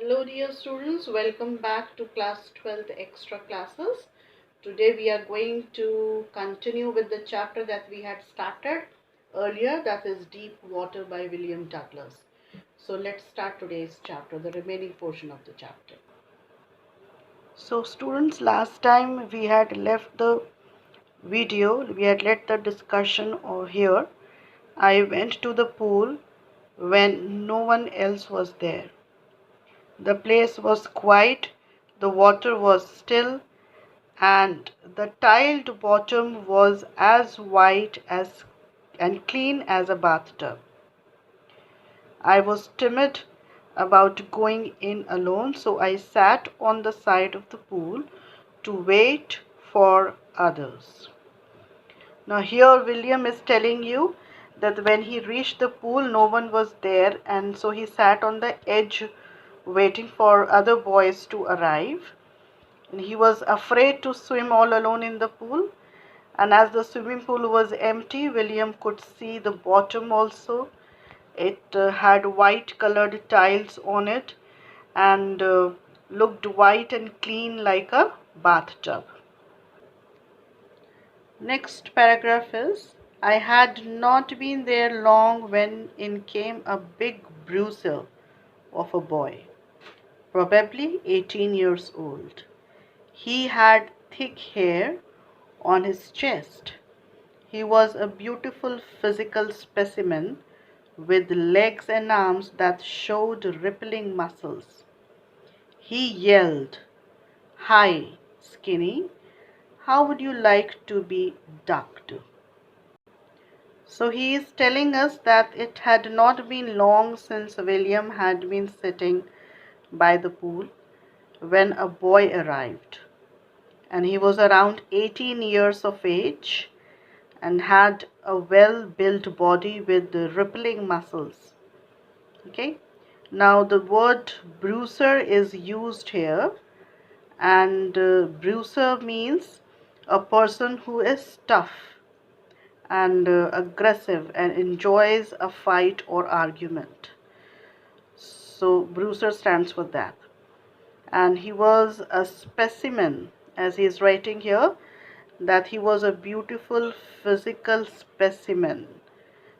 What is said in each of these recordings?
Hello dear students, welcome back to class 12th extra classes. Today we are going to continue with the chapter that we had started earlier, that is Deep Water by William Douglas. So let's start today's chapter, the remaining portion of the chapter. So students, last time we had left the video, we had led the discussion over here. I went to the pool when no one else was there. The place was quiet, the water was still, and the tiled bottom was as white as and clean as a bathtub. I was timid about going in alone, so I sat on the side of the pool to wait for others. Now here William is telling you that when he reached the pool, no one was there, and so he sat on the edge waiting for other boys to arrive. And he was afraid to swim all alone in the pool. And as the swimming pool was empty, William could see the bottom also. It had white colored tiles on it and looked white and clean like a bathtub. Next paragraph is, I had not been there long when in came a big bruiser of a boy, probably 18 years old. He had thick hair on his chest. He was a beautiful physical specimen with legs and arms that showed rippling muscles. He yelled, "Hi, Skinny, how would you like to be ducked?" So he is telling us that it had not been long since William had been sitting by the pool when a boy arrived. And he was around 18 years of age and had a well-built body with rippling muscles. Okay. Now the word bruiser is used here, and bruiser means a person who is tough and aggressive and enjoys a fight or argument. So bruiser stands for that. And he was a specimen, as he is writing here, that he was a beautiful physical specimen.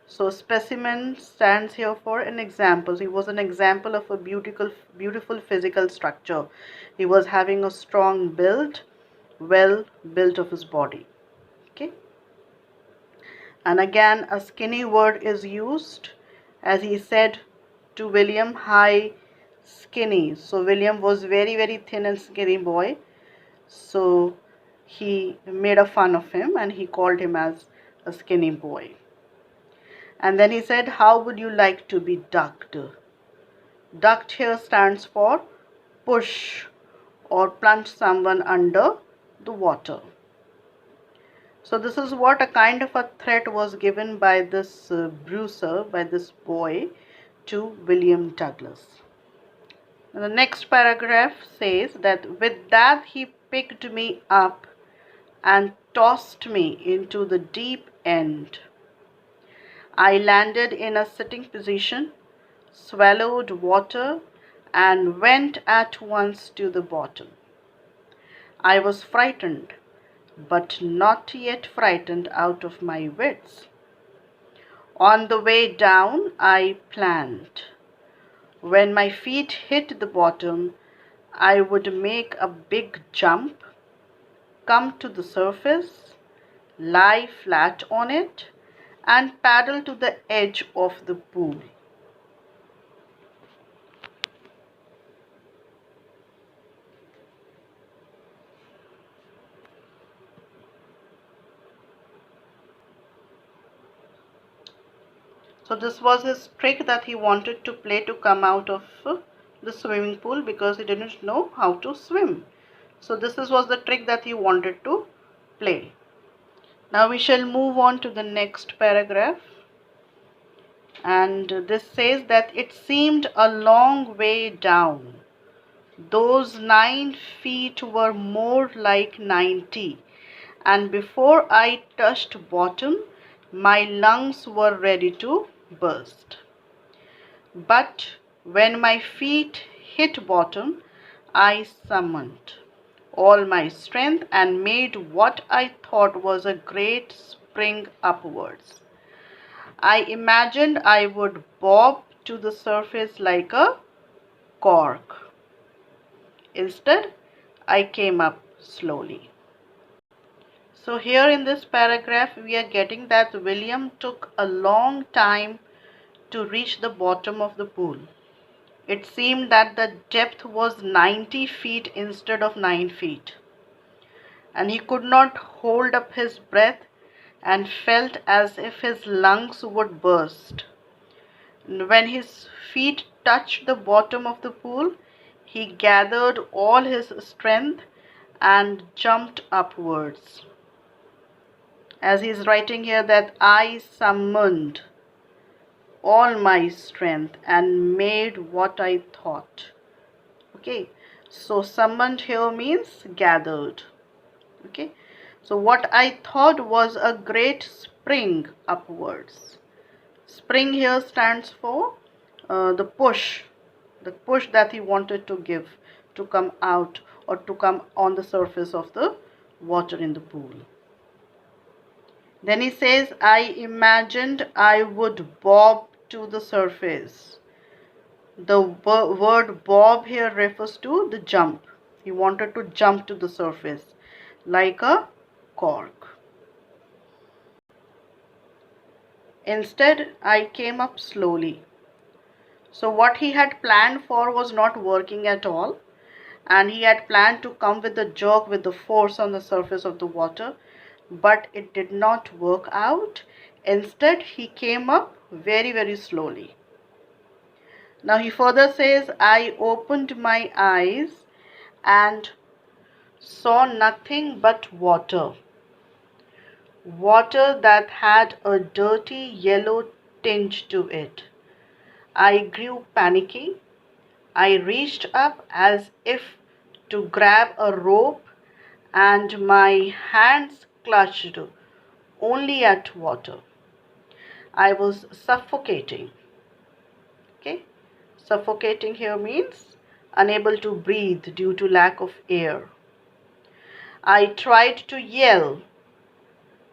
So specimen stands here for an example. He was an example of a beautiful physical structure. He was having a strong build, well built of his body. Okay. And again a skinny word is used, as he said to William, "Hi, Skinny." So William was very thin and skinny boy. So he made a fun of him and he called him as a skinny boy. And then he said, "How would you like to be ducked?" Ducked here stands for push or plunge someone under the water. So this is what a kind of a threat was given by this bruiser, by this boy, to William Douglas. And the next paragraph says that with that he picked me up and tossed me into the deep end. I landed in a sitting position, swallowed water, and went at once to the bottom. I was frightened, but not yet frightened out of my wits. On the way down, I planned. When my feet hit the bottom, I would make a big jump, come to the surface, lie flat on it, and paddle to the edge of the pool. So this was his trick that he wanted to play to come out of the swimming pool, because he didn't know how to swim. So this was the trick that he wanted to play. Now we shall move on to the next paragraph. And this says that it seemed a long way down. Those 9 feet were more like 90. And before I touched bottom, my lungs were ready to burst. But when my feet hit bottom, I summoned all my strength and made what I thought was a great spring upwards. I imagined I would bob to the surface like a cork. Instead, I came up slowly. So here in this paragraph, we are getting that William took a long time to reach the bottom of the pool. It seemed that the depth was 90 feet instead of 9 feet. And he could not hold up his breath and felt as if his lungs would burst. When his feet touched the bottom of the pool, he gathered all his strength and jumped upwards. As he is writing here that I summoned all my strength and made what I thought. Okay, so summoned here means gathered. Okay, so what I thought was a great spring upwards. Spring here stands for the push that he wanted to give to come out or to come on the surface of the water in the pool. Then he says, I imagined I would bob to the surface. The word bob here refers to the jump. He wanted to jump to the surface like a cork. Instead, I came up slowly. So what he had planned for was not working at all, and he had planned to come with a jerk with the force on the surface of the water, but it did not work out. Instead, he came up very, very slowly. Now he further says, I opened my eyes and saw nothing but water. Water that had a dirty yellow tinge to it. I grew panicky. I reached up as if to grab a rope, and my hands clutched only at water. I was suffocating. Okay, suffocating here means unable to breathe due to lack of air. I tried to yell,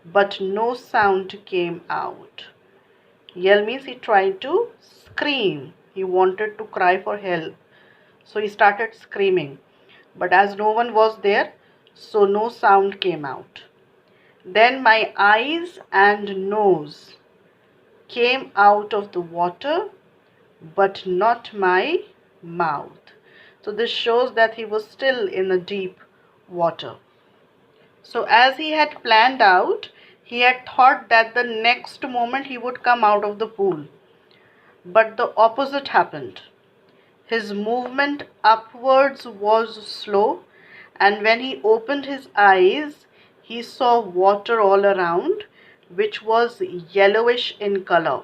but no sound came out. Yell means he tried to scream. He wanted to cry for help. So he started screaming. But as no one was there, so no sound came out. Then my eyes and nose came out of the water, but not my mouth. So this shows that he was still in the deep water. So as he had planned out, he had thought that the next moment he would come out of the pool. But the opposite happened. His movement upwards was slow, and when he opened his eyes, he saw water all around, which was yellowish in color.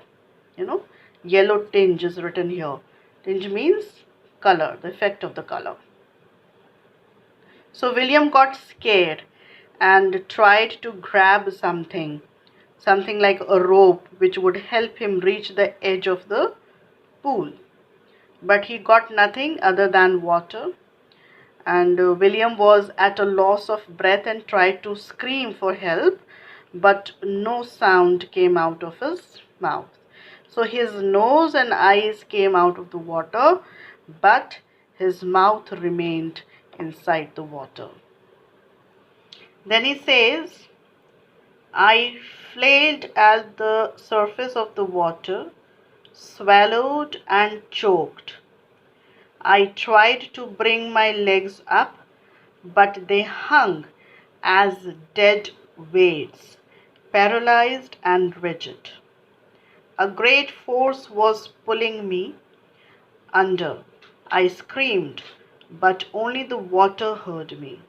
Yellow tinge is written here. Tinge means color, the effect of the color. So William got scared and tried to grab something like a rope which would help him reach the edge of the pool. But he got nothing other than water, and William was at a loss of breath and tried to scream for help, but no sound came out of his mouth. So his nose and eyes came out of the water, but his mouth remained inside the water. Then he says, I flailed at the surface of the water, swallowed and choked. I tried to bring my legs up, but they hung as dead weights, paralyzed and rigid. A great force was pulling me under. I screamed, but only the water heard me.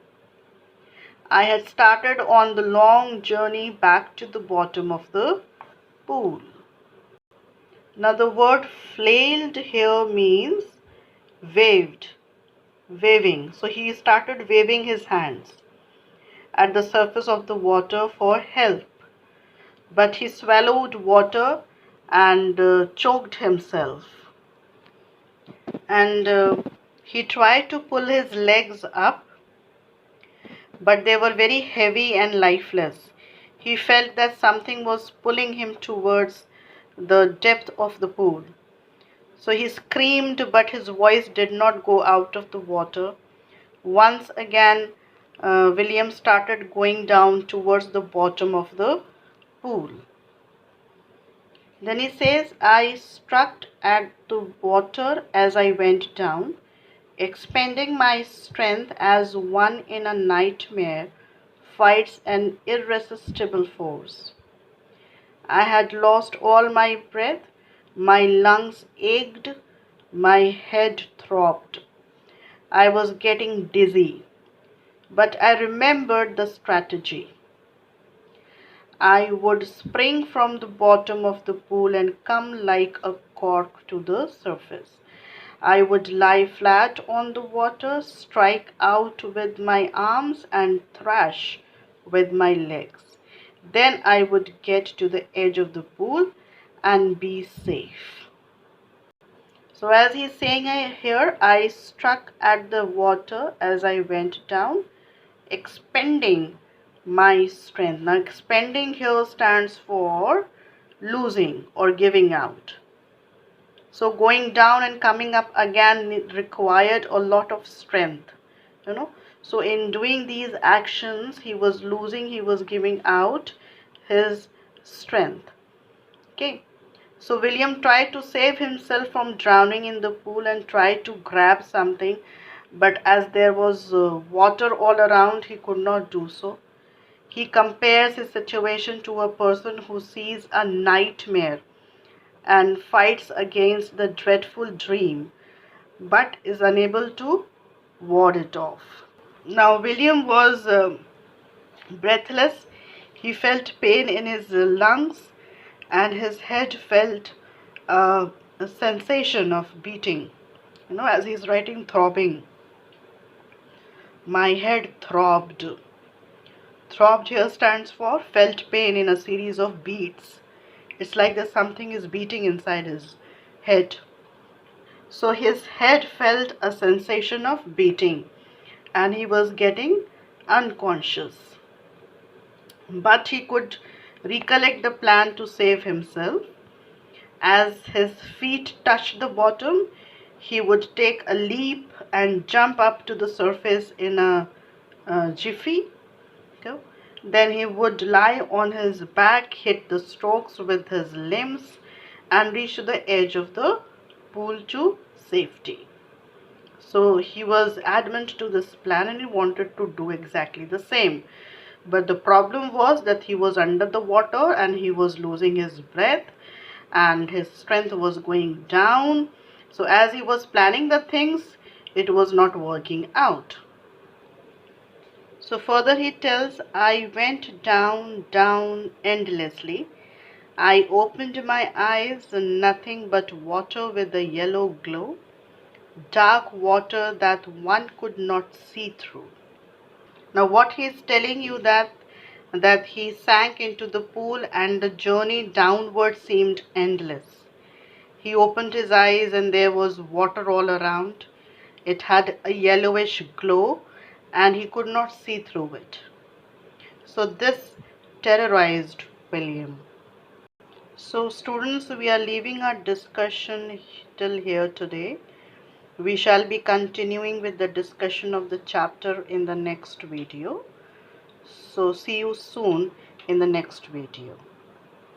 I had started on the long journey back to the bottom of the pool. Now the word flailed here means waving. So he started waving his hands at the surface of the water for help. But he swallowed water and choked himself. And He tried to pull his legs up, but they were very heavy and lifeless. He felt that something was pulling him towards the depth of the pool. So he screamed, but his voice did not go out of the water. Once again, William started going down towards the bottom of the pool. Then he says, I struck at the water as I went down, expending my strength as one in a nightmare fights an irresistible force. I had lost all my breath, my lungs ached, my head throbbed. I was getting dizzy, but I remembered the strategy. I would spring from the bottom of the pool and come like a cork to the surface. I would lie flat on the water, strike out with my arms, and thrash with my legs. Then I would get to the edge of the pool and be safe. So as he's saying here, I struck at the water as I went down, expending my strength. Now expending here stands for losing or giving out. So going down and coming up again required a lot of strength, you know. So in doing these actions, he was losing, he was giving out his strength. Okay. So William tried to save himself from drowning in the pool and tried to grab something, but as there was water all around, he could not do so. He compares his situation to a person who sees a nightmare and fights against the dreadful dream, but is unable to ward it off. Now William was breathless. He felt pain in his lungs and his head felt a sensation of beating. You know, as he's writing, throbbing. My head throbbed. Throbbed here stands for felt pain in a series of beats. It's like there's something is beating inside his head. So his head felt a sensation of beating and he was getting unconscious. But he could recollect the plan to save himself. As his feet touched the bottom, he would take a leap and jump up to the surface in a jiffy. Okay. Then he would lie on his back, hit the strokes with his limbs, and reach to the edge of the pool to safety. So he was adamant to this plan and he wanted to do exactly the same. But the problem was that he was under the water and he was losing his breath and his strength was going down. So as he was planning the things, it was not working out. So further he tells, I went down, down endlessly. I opened my eyes and nothing but water with a yellow glow, dark water that one could not see through. Now what he is telling you that he sank into the pool and the journey downward seemed endless. He opened his eyes and there was water all around. It had a yellowish glow and he could not see through it. So this terrorized William. So students, we are leaving our discussion till here today. We shall be continuing with the discussion of the chapter in the next video. So see you soon in the next video.